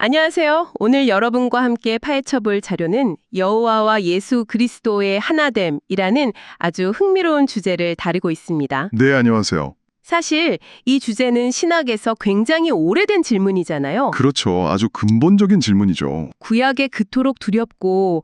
안녕하세요. 오늘 여러분과 함께 파헤쳐볼 자료는 여호와와 예수 그리스도의 하나됨이라는 아주 흥미로운 주제를 다루고 있습니다. 네, 안녕하세요. 사실 이 주제는 신학에서 굉장히 오래된 질문이잖아요. 그렇죠. 아주 근본적인 질문이죠. 구약에 그토록 두렵고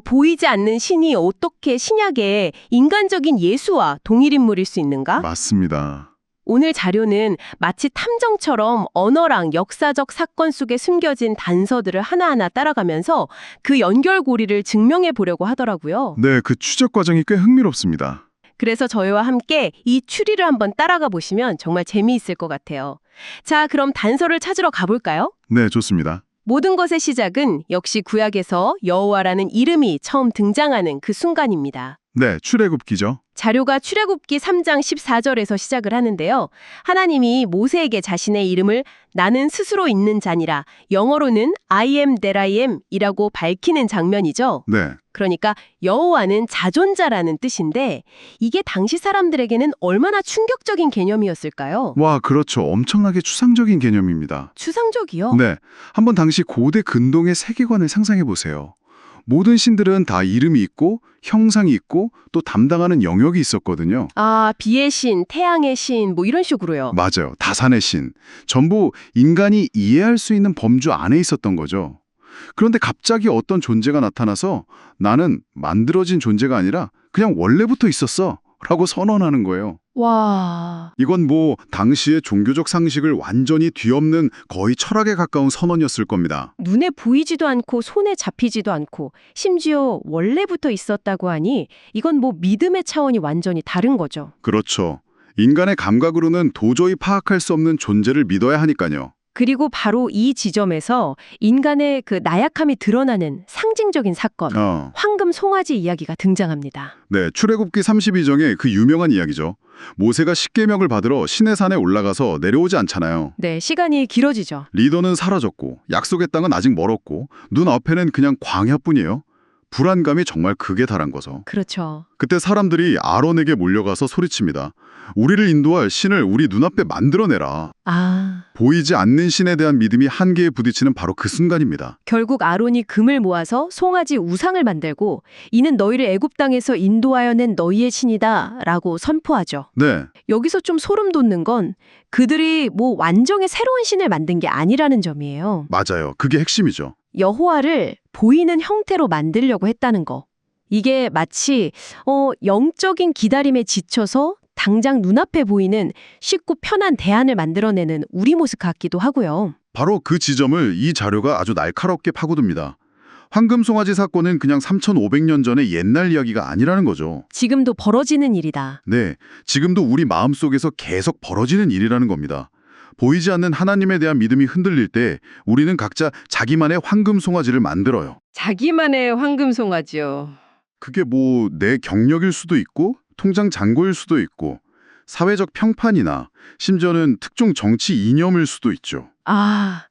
보이지 않는 신이 어떻게 신약에 인간적인 예수와 동일 인물일 수 있는가? 맞습니다. 오늘 자료는 마치 탐정처럼 언어랑 역사적 사건 속에 숨겨진 단서들을 하나하나 따라가면서 그 연결고리를 증명해 보려고 하더라고요. 네, 그 추적 과정이 꽤 흥미롭습니다. 그래서 저희와 함께 이 추리를 한번 따라가 보시면 정말 재미있을 것 같아요. 자, 그럼 단서를 찾으러 가볼까요? 네, 좋습니다. 모든 것의 시작은 역시 구약에서 여호와라는 이름이 처음 등장하는 그 순간입니다. 네, 출애굽기죠. 자료가 출애굽기 3장 14절에서 시작을 하는데요. 하나님이 모세에게 자신의 이름을 나는 스스로 있는 자니라, 영어로는 I am that I am 이라고 밝히는 장면이죠. 네, 그러니까 여호와는 자존자라는 뜻인데 이게 당시 사람들에게는 얼마나 충격적인 개념이었을까요? 와, 그렇죠. 엄청나게 추상적인 개념입니다. 추상적이요? 네, 한번 당시 고대 근동의 세계관을 상상해 보세요. 모든 신들은 다 이름이 있고 형상이 있고 또 담당하는 영역이 있었거든요. 아, 비의 신, 태양의 신, 뭐 이런 식으로요. 맞아요. 다산의 신. 전부 인간이 이해할 수 있는 범주 안에 있었던 거죠. 그런데 갑자기 어떤 존재가 나타나서 나는 만들어진 존재가 아니라 그냥 원래부터 있었어 라고 선언하는 거예요. 와... 이건 뭐 당시의 종교적 상식을 완전히 뒤엎는 거의 철학에 가까운 선언이었을 겁니다. 눈에 보이지도 않고 손에 잡히지도 않고 심지어 원래부터 있었다고 하니 이건 뭐 믿음의 차원이 완전히 다른 거죠. 그렇죠. 인간의 감각으로는 도저히 파악할 수 없는 존재를 믿어야 하니까요. 그리고 바로 이 지점에서 인간의 그 나약함이 드러나는 상징적인 사건, 황금 송아지 이야기가 등장합니다. 네, 출애굽기 32장의 그 유명한 이야기죠. 모세가 십계명을 받으러 시내산에 올라가서 내려오지 않잖아요. 네, 시간이 길어지죠. 리더는 사라졌고 약속의 땅은 아직 멀었고 눈앞에는 그냥 광야뿐이에요. 불안감이 정말 극에 달한 거죠. 그렇죠. 그때 사람들이 아론에게 몰려가서 소리칩니다. 우리를 인도할 신을 우리 눈앞에 만들어내라. 아, 보이지 않는 신에 대한 믿음이 한계에 부딪히는 바로 그 순간입니다. 결국 아론이 금을 모아서 송아지 우상을 만들고 이는 너희를 애굽 땅에서 인도하여 낸 너희의 신이다 라고 선포하죠. 네, 여기서 좀 소름 돋는 건 그들이 뭐 완전히 새로운 신을 만든 게 아니라는 점이에요. 맞아요. 그게 핵심이죠. 여호와를 보이는 형태로 만들려고 했다는 거. 이게 마치 영적인 기다림에 지쳐서 당장 눈앞에 보이는 쉽고 편한 대안을 만들어내는 우리 모습 같기도 하고요. 바로 그 지점을 이 자료가 아주 날카롭게 파고듭니다. 황금송아지 사건은 그냥 3,500년 전의 옛날 이야기가 아니라는 거죠. 지금도 벌어지는 일이다. 네, 지금도 우리 마음속에서 계속 벌어지는 일이라는 겁니다. 보이지 않는 하나님에 대한 믿음이 흔들릴 때 우리는 각자 자기만의 황금송아지를 만들어요. 자기만의 황금송아지요. 그게 뭐 내 경력일 수도 있고 통장 잔고일 수도 있고 사회적 평판이나 심지어는 특정 정치 이념일 수도 있죠. 아,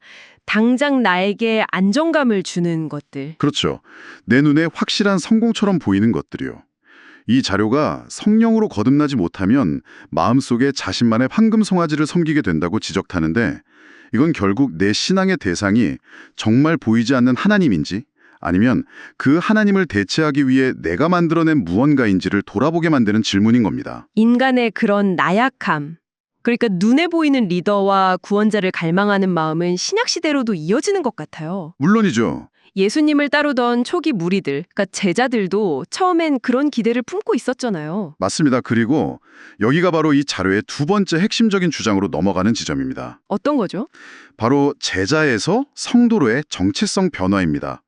당장 나에게 안정감을 주는 것들. 그렇죠. 내 눈에 확실한 성공처럼 보이는 것들이요. 이 자료가 성령으로 거듭나지 못하면 마음속에 자신만의 황금송아지를 섬기게 된다고 지적하는데 이건 결국 내 신앙의 대상이 정말 보이지 않는 하나님인지 아니면 그 하나님을 대체하기 위해 내가 만들어낸 무언가인지를 돌아보게 만드는 질문인 겁니다. 인간의 그런 나약함. 그러니까 눈에 보이는 리더와 구원자를 갈망하는 마음은 신약시대로도 이어지는 것 같아요. 물론이죠. 예수님을 따르던 초기 무리들, 그러니까 제자들도 처음엔 그런 기대를 품고 있었잖아요. 맞습니다. 그리고 여기가 바로 이 자료의 두 번째 핵심적인 주장으로 넘어가는 지점입니다. 어떤 거죠? 바로 제자에서 성도로의 정체성 변화입니다.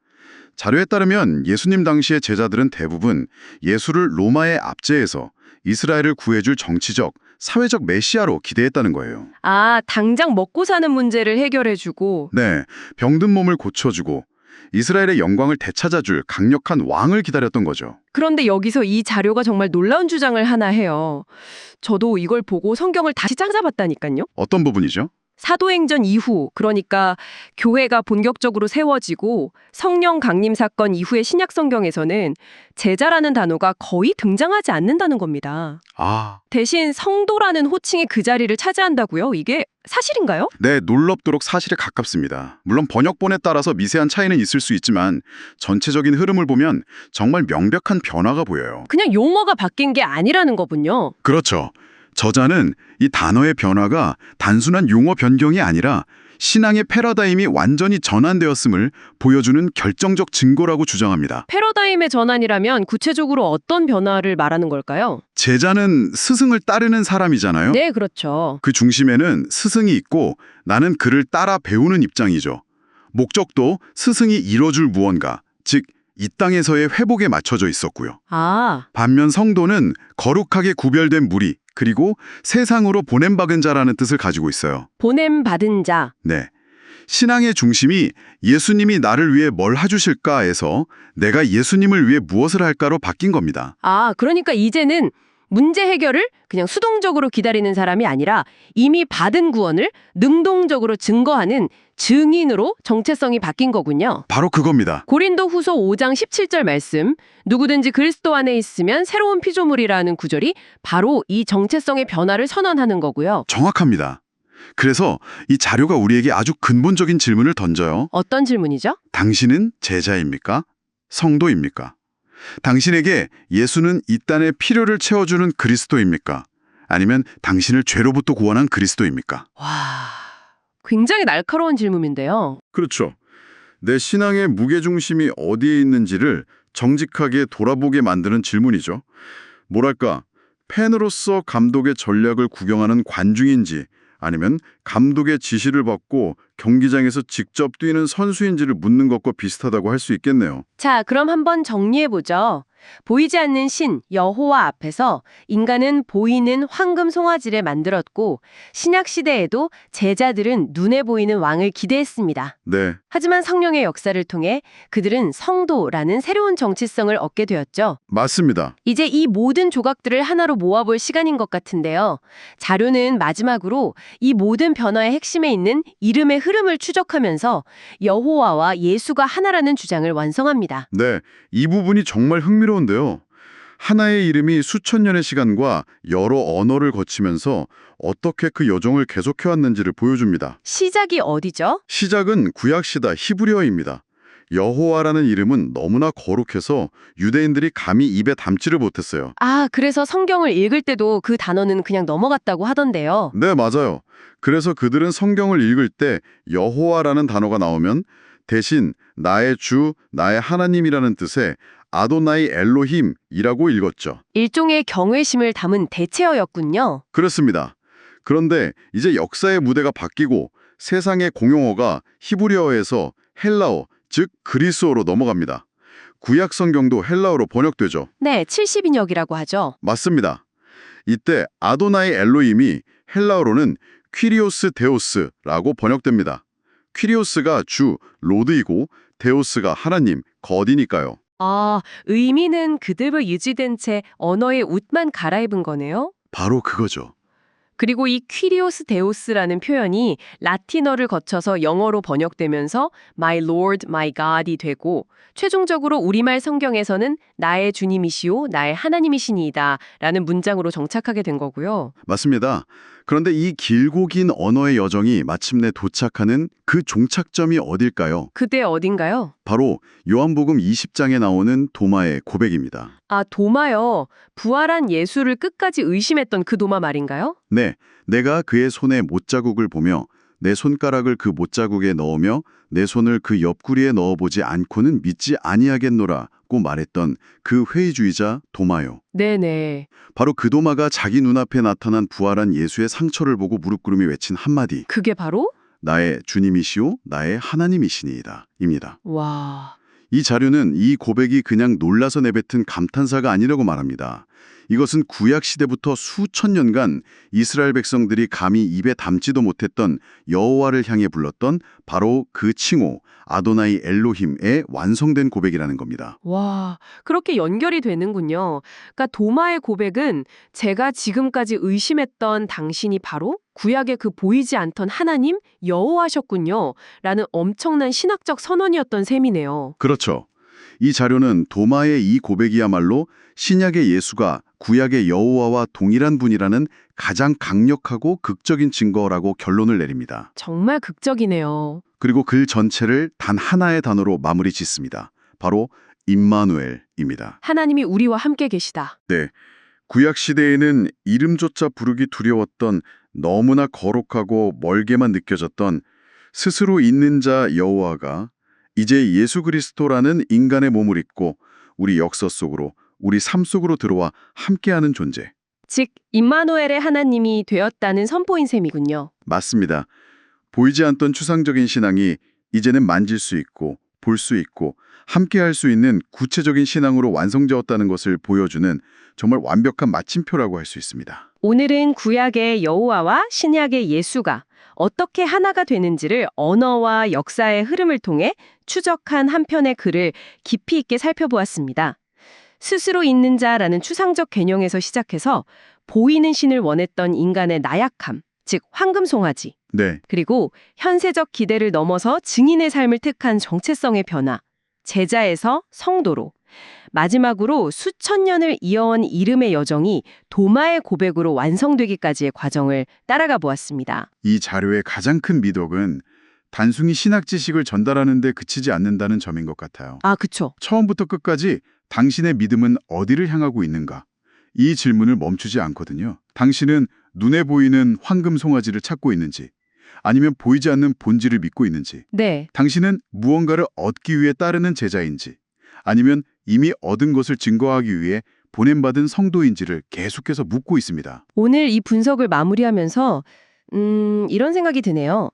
자료에 따르면 예수님 당시의 제자들은 대부분 예수를 로마의 압제에서 이스라엘을 구해줄 정치적, 사회적 메시아로 기대했다는 거예요. 아, 당장 먹고 사는 문제를 해결해주고. 네, 병든 몸을 고쳐주고 이스라엘의 영광을 되찾아줄 강력한 왕을 기다렸던 거죠. 그런데 여기서 이 자료가 정말 놀라운 주장을 하나 해요. 저도 이걸 보고 성경을 다시 찾아봤다니까요. 어떤 부분이죠? 사도행전 이후, 그러니까 교회가 본격적으로 세워지고 성령 강림 사건 이후의 신약 성경에서는 제자라는 단어가 거의 등장하지 않는다는 겁니다. 아, 대신 성도라는 호칭이 그 자리를 차지한다고요? 이게 사실인가요? 네, 놀랍도록 사실에 가깝습니다. 물론 번역본에 따라서 미세한 차이는 있을 수 있지만 전체적인 흐름을 보면 정말 명백한 변화가 보여요. 그냥 용어가 바뀐 게 아니라는 거군요. 그렇죠. 저자는 이 단어의 변화가 단순한 용어 변경이 아니라 신앙의 패러다임이 완전히 전환되었음을 보여주는 결정적 증거라고 주장합니다. 패러다임의 전환이라면 구체적으로 어떤 변화를 말하는 걸까요? 제자는 스승을 따르는 사람이잖아요. 네, 그렇죠. 그 중심에는 스승이 있고 나는 그를 따라 배우는 입장이죠. 목적도 스승이 이뤄줄 무언가, 즉 이 땅에서의 회복에 맞춰져 있었고요. 아, 반면 성도는 거룩하게 구별된 무리, 그리고 세상으로 보냄받은 자라는 뜻을 가지고 있어요. 보냄 받은 자. 네. 신앙의 중심이 예수님이 나를 위해 뭘 해주실까에서 내가 예수님을 위해 무엇을 할까로 바뀐 겁니다. 아, 그러니까 이제는 문제 해결을 그냥 수동적으로 기다리는 사람이 아니라 이미 받은 구원을 능동적으로 증거하는 증인으로 정체성이 바뀐 거군요. 바로 그겁니다. 고린도 후서 5장 17절 말씀, 누구든지 그리스도 안에 있으면 새로운 피조물이라는 구절이 바로 이 정체성의 변화를 선언하는 거고요. 정확합니다. 그래서 이 자료가 우리에게 아주 근본적인 질문을 던져요. 어떤 질문이죠? 당신은 제자입니까? 성도입니까? 당신에게 예수는 이 땅의 필요를 채워주는 그리스도입니까? 아니면 당신을 죄로부터 구원한 그리스도입니까? 와, 굉장히 날카로운 질문인데요. 그렇죠. 내 신앙의 무게중심이 어디에 있는지를 정직하게 돌아보게 만드는 질문이죠. 뭐랄까, 팬으로서 감독의 전략을 구경하는 관중인지 아니면 감독의 지시를 받고 경기장에서 직접 뛰는 선수인지를 묻는 것과 비슷하다고 할 수 있겠네요. 자, 그럼 한번 정리해보죠. 보이지 않는 신, 여호와 앞에서 인간은 보이는 황금 송아지를 만들었고 신약시대에도 제자들은 눈에 보이는 왕을 기대했습니다. 네, 하지만 성령의 역사를 통해 그들은 성도라는 새로운 정체성을 얻게 되었죠. 맞습니다. 이제 이 모든 조각들을 하나로 모아볼 시간인 것 같은데요. 자료는 마지막으로 이 모든 변화의 핵심에 있는 이름의 흐름을 추적하면서 여호와와 예수가 하나라는 주장을 완성합니다. 네, 이 부분이 정말 흥미로운데요. 하나의 이름이 수천 년의 시간과 여러 언어를 거치면서 어떻게 그 여정을 계속해왔는지를 보여줍니다. 시작이 어디죠? 시작은 구약시다 히브리어입니다. 여호와라는 이름은 너무나 거룩해서 유대인들이 감히 입에 담지를 못했어요. 아, 그래서 성경을 읽을 때도 그 단어는 그냥 넘어갔다고 하던데요. 네, 맞아요. 그래서 그들은 성경을 읽을 때 여호와라는 단어가 나오면 대신 나의 주, 나의 하나님이라는 뜻의 아도나이 엘로힘이라고 읽었죠. 일종의 경외심을 담은 대체어였군요. 그렇습니다. 그런데 이제 역사의 무대가 바뀌고 세상의 공용어가 히브리어에서 헬라어, 즉 그리스어로 넘어갑니다. 구약 성경도 헬라어로 번역되죠. 네, 70인역이라고 하죠. 맞습니다. 이때 아도나이 엘로힘이 헬라어로는 퀴리오스 데오스라고 번역됩니다. 퀴리오스가 주, 로드이고 데오스가 하나님, 거디니까요. 아, 의미는 그대로 유지된 채 언어의 옷만 갈아입은 거네요? 바로 그거죠. 그리고 이 퀴리오스 데우스라는 표현이 라틴어를 거쳐서 영어로 번역되면서 My Lord, My God이 되고 최종적으로 우리말 성경에서는 나의 주님이시오, 나의 하나님이시니이다 라는 문장으로 정착하게 된 거고요. 맞습니다. 그런데 이 길고 긴 언어의 여정이 마침내 도착하는 그 종착점이 어딜까요? 그때 어딘가요? 바로 요한복음 20장에 나오는 도마의 고백입니다. 아, 도마요. 부활한 예수를 끝까지 의심했던 그 도마 말인가요? 네, 내가 그의 손에 못자국을 보며 내 손가락을 그 못자국에 넣으며 내 손을 그 옆구리에 넣어보지 않고는 믿지 아니하겠노라고 말했던 그 회의주의자 도마요. 네네. 바로 그 도마가 자기 눈앞에 나타난 부활한 예수의 상처를 보고 무릎 꿇으며 외친 한마디. 그게 바로? 나의 주님이시오, 나의 하나님이시니이다. 입니다. 와... 이 자료는 이 고백이 그냥 놀라서 내뱉은 감탄사가 아니라고 말합니다. 이것은 구약 시대부터 수천 년간 이스라엘 백성들이 감히 입에 담지도 못했던 여호와를 향해 불렀던 바로 그 칭호 아도나이 엘로힘의 완성된 고백이라는 겁니다. 와, 그렇게 연결이 되는군요. 그러니까 도마의 고백은 제가 지금까지 의심했던 당신이 바로 구약의 그 보이지 않던 하나님 여호와셨군요. 라는 엄청난 신학적 선언이었던 셈이네요. 그렇죠. 이 자료는 도마의 이 고백이야말로 신약의 예수가 구약의 여호와와 동일한 분이라는 가장 강력하고 극적인 증거라고 결론을 내립니다. 정말 극적이네요. 그리고 글 전체를 단 하나의 단어로 마무리 짓습니다. 바로 임마누엘입니다. 하나님이 우리와 함께 계시다. 네, 구약 시대에는 이름조차 부르기 두려웠던 너무나 거룩하고 멀게만 느껴졌던 스스로 있는 자 여호와가 이제 예수 그리스도라는 인간의 몸을 입고 우리 역사 속으로 우리 삶 속으로 들어와 함께하는 존재. 즉, 임마누엘의 하나님이 되었다는 선포인 셈이군요. 맞습니다. 보이지 않던 추상적인 신앙이 이제는 만질 수 있고 볼 수 있고 함께할 수 있는 구체적인 신앙으로 완성되었다는 것을 보여주는 정말 완벽한 마침표라고 할 수 있습니다. 오늘은 구약의 여호와와 신약의 예수가 어떻게 하나가 되는지를 언어와 역사의 흐름을 통해 추적한 한 편의 글을 깊이 있게 살펴보았습니다. 스스로 있는 자라는 추상적 개념에서 시작해서 보이는 신을 원했던 인간의 나약함, 즉 황금송아지, 네, 그리고 현세적 기대를 넘어서 증인의 삶을 택한 정체성의 변화, 제자에서 성도로, 마지막으로 수천 년을 이어온 이름의 여정이 도마의 고백으로 완성되기까지의 과정을 따라가 보았습니다. 이 자료의 가장 큰 미덕은 단순히 신학 지식을 전달하는 데 그치지 않는다는 점인 것 같아요. 아, 그쵸. 처음부터 끝까지 당신의 믿음은 어디를 향하고 있는가? 이 질문을 멈추지 않거든요. 당신은 눈에 보이는 황금 송아지를 찾고 있는지, 아니면 보이지 않는 본질을 믿고 있는지, 네. 당신은 무언가를 얻기 위해 따르는 제자인지, 아니면 이미 얻은 것을 증거하기 위해 보냄받은 성도인지를 계속해서 묻고 있습니다. 오늘 이 분석을 마무리하면서 이런 생각이 드네요.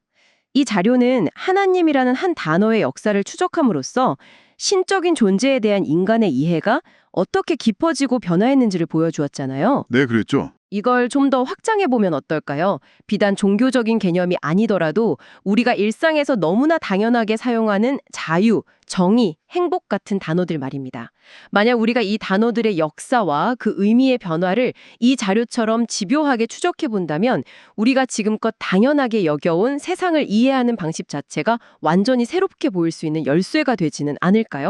이 자료는 하나님이라는 한 단어의 역사를 추적함으로써 신적인 존재에 대한 인간의 이해가 어떻게 깊어지고 변화했는지를 보여주었잖아요. 네, 그랬죠. 이걸 좀 더 확장해보면 어떨까요? 비단 종교적인 개념이 아니더라도 우리가 일상에서 너무나 당연하게 사용하는 자유, 정의, 행복 같은 단어들 말입니다. 만약 우리가 이 단어들의 역사와 그 의미의 변화를 이 자료처럼 집요하게 추적해본다면 우리가 지금껏 당연하게 여겨온 세상을 이해하는 방식 자체가 완전히 새롭게 보일 수 있는 열쇠가 되지는 않을까